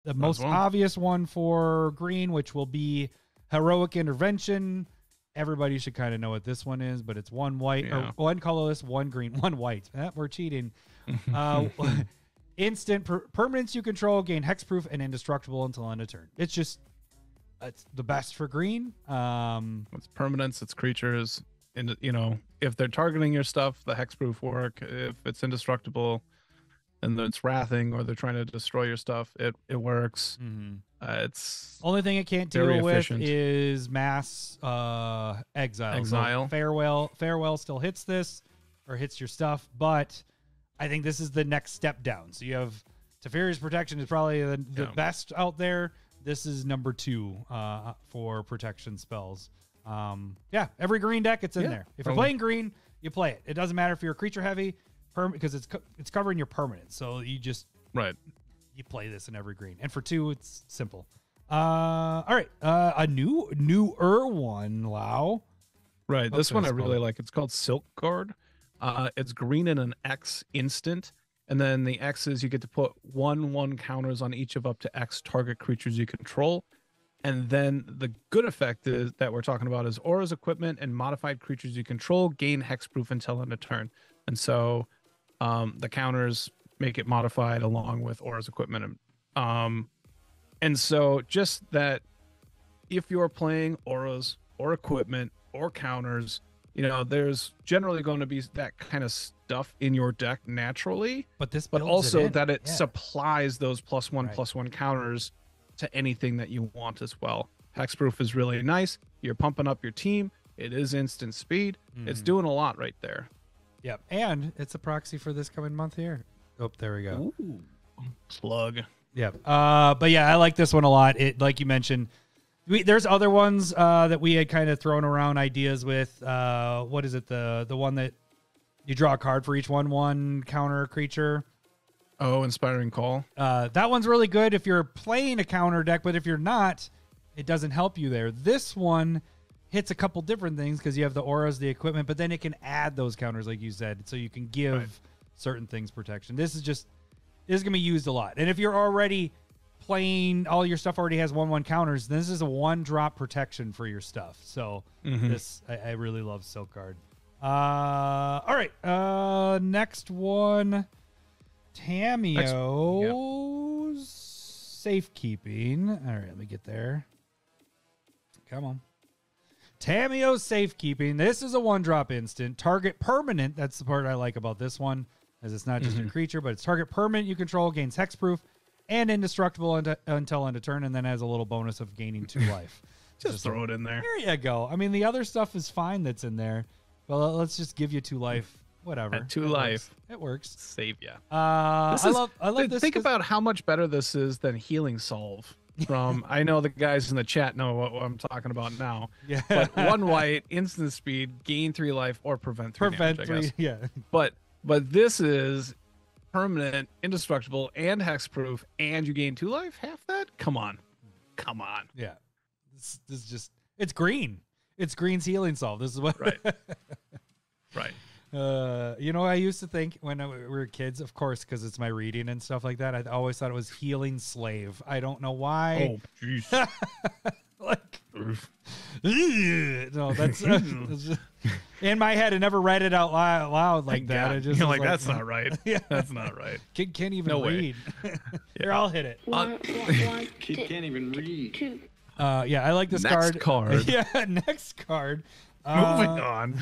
the most obvious one for green, which will be Heroic Intervention. Everybody should kind of know what this one is, but it's one white or one colorless, one green, one white. We're cheating. Instant permanents you control gain hexproof and indestructible until end of turn. It's the best for green. It's permanents, it's creatures, and if they're targeting your stuff, the hexproof work. If it's indestructible, and it's wrathing or they're trying to destroy your stuff, it works. It's only thing it can't deal with is mass exile. So farewell still hits this or hits your stuff, but I think this is the next step down. So you have Teferi's Protection is probably the best out there. This is number 2 for protection spells. Every green deck, it's in there. If you're playing green, you play it. It doesn't matter if you're a creature heavy, because it's covering your permanent. So you just you play this in every green. And for 2, it's simple. All right, a newer one, Lau. Right, this one I really like. It's called Silk Guard. It's green and an X instant. And then the X is you get to put 1/1 counters on each of up to X target creatures you control. And then the good effect is that we're talking about is auras, equipment, and modified creatures you control gain hexproof until end of turn. And so the counters make it modified along with auras, equipment. And so just that if you're playing auras or equipment or counters, there's generally going to be that kind of stuff in your deck naturally, but also that it supplies those +1/+1 counters to anything that you want as well. Hexproof is really nice. You're pumping up your team. It is instant speed. It's doing a lot right there. Yep, and it's a proxy for this coming month here. Oh, there we go. Ooh. Plug. Yep. But yeah, I like this one a lot. It, like you mentioned, there's other ones that we had kind of thrown around ideas with. What is it? The one that you draw a card for each 1/1 counter creature. Oh, Inspiring Call. That one's really good if you're playing a counter deck, but if you're not, it doesn't help you there. This one hits a couple different things because you have the auras, the equipment, but then it can add those counters, like you said, so you can give certain things protection. This is going to be used a lot. And if you're already playing, all your stuff already has 1/1 counters, this is a 1-drop protection for your stuff. So this, I really love Silk Guard. All right. Next one. Tameo's Safekeeping. All right, let me get there. Come on. Tameo's Safekeeping. This is a 1-drop instant. Target permanent. That's the part I like about this one, as it's not just a creature, but it's target permanent you control gains hexproof and indestructible until end of turn, and then has a little bonus of gaining 2 life. just throw it in there. There you go. I mean, the other stuff is fine that's in there. Well, let's just give you 2 life. Whatever. At 2 life. It works. Save ya. I love this. Think about how much better this is than Healing Solve. From I know the guys in the chat know what I'm talking about now. Yeah. But 1 white, instant speed, gain 3 life, or prevent 3 damage, I guess. Yeah. But this is permanent, indestructible, and hexproof, and you gain 2 life. Half that? Come on. Yeah. This is just, it's green. It's green's Healing Solve. This is what. Right. I used to think when we were kids, of course, because it's my reading and stuff like that, I always thought it was Healing Slave. I don't know why. Oh, jeez. No, that's just, in my head. I never read it out loud like that. It just You're like, that's not right. Yeah, that's not right. Kid can't even read. Here, I'll hit it. Kid can't even read. Yeah, I like this next card. Yeah, next card. Moving on.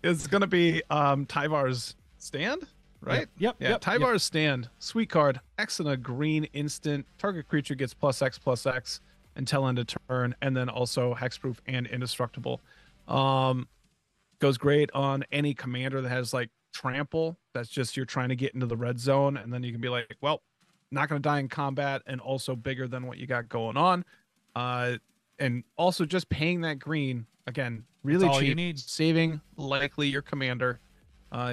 It's going to be Tyvar's Stand, right? Yep. Tyvar's Stand. Sweet card. X and a green instant. Target creature gets +X/+X until end of turn, and then also hexproof and indestructible. Goes great on any commander that has like trample. That's just you're trying to get into the red zone, and then you can be like, well, not going to die in combat, and also bigger than what you got going on. And also just paying that green again, really cheap. You need. Saving likely your commander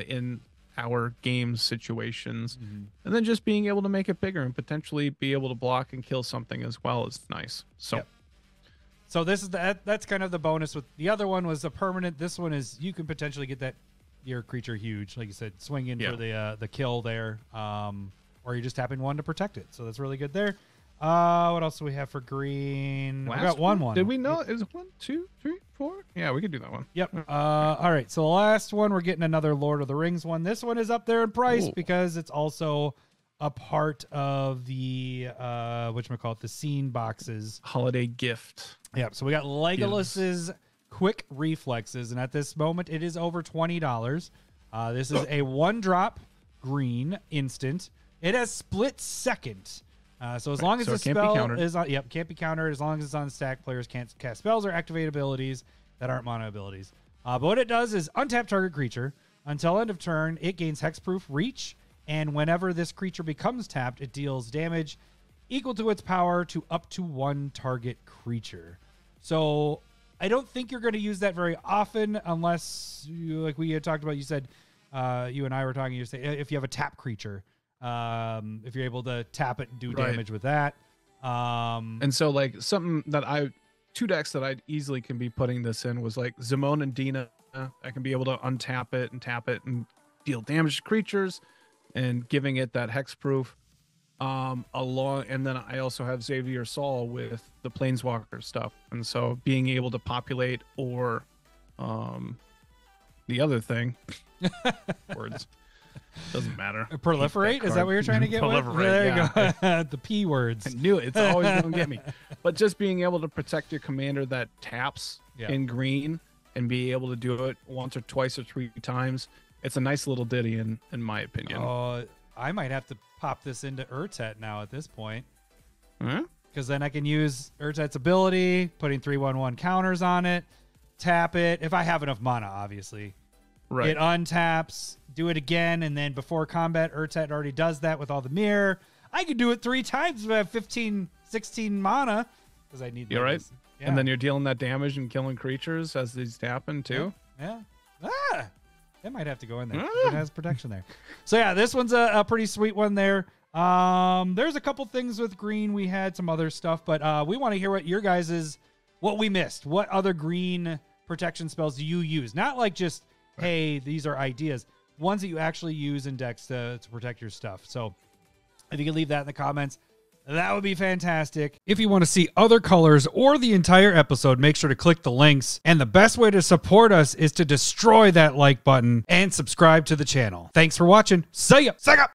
in our game situations, and then just being able to make it bigger and potentially be able to block and kill something as well is nice. So this is that's kind of the bonus. With the other one was a permanent. This one is you can potentially get your creature huge, like you said, swing in for the kill there, or or you're just tapping 1 to protect it. So that's really good there. What else do we have for green? We got one. Did we know? Is it 1, 2, 3, 4? Yeah, we could do that one. Yep. All right. So the last one, we're getting another Lord of the Rings one. This one is up there in price because it's also a part of the whatchamacallit, the scene boxes. Holiday gift. Yep. So we got Legolas's quick reflexes, and at this moment it is over $20. This is a 1-drop green instant. It has split second. So as long as the spell is on, can't be countered. As long as it's on the stack, players can't cast spells or activate abilities that aren't mono abilities. But what it does is untap target creature until end of turn. It gains hexproof reach, and whenever this creature becomes tapped, it deals damage equal to its power to up to 1 target creature. So I don't think you're going to use that very often unless, like we had talked about, you said, you and I were talking, you say if you have a tap creature. If you're able to tap it and do damage with that. And so like something that 2 decks that I easily can be putting this in was like Zimone and Dina. I can be able to untap it and tap it and deal damage to creatures and giving it that hexproof. And then I also have Xavier Saul with the Planeswalker stuff. And so being able to populate or the other thing words. Doesn't matter. Proliferate? Is that what you're trying to get with? There you go. The P words. I knew it. It's always going to get me. But just being able to protect your commander that taps in green and be able to do it once or twice or 3 times, it's a nice little ditty in my opinion. I might have to pop this into Urtet now at this point. Huh? Because then I can use Urtet's ability, putting 3/1/1 counters on it, tap it, if I have enough mana, obviously. Right. It untaps, do it again, and then before combat, Urtet already does that with all the mirror. I could do it 3 times if I have 15, 16 mana. Because I need You're right. Yeah. And then you're dealing that damage and killing creatures as these happen too. Yeah. That might have to go in there. It has protection there. So yeah, this one's a pretty sweet one there. There's a couple things with green. We had some other stuff, but we want to hear what your guys' what we missed. What other green protection spells do you use? Not like just, hey, these are ideas. Ones that you actually use in decks to protect your stuff. So if you can leave that in the comments, that would be fantastic. If you want to see other colors or the entire episode, make sure to click the links. And the best way to support us is to destroy that like button and subscribe to the channel. Thanks for watching. See ya.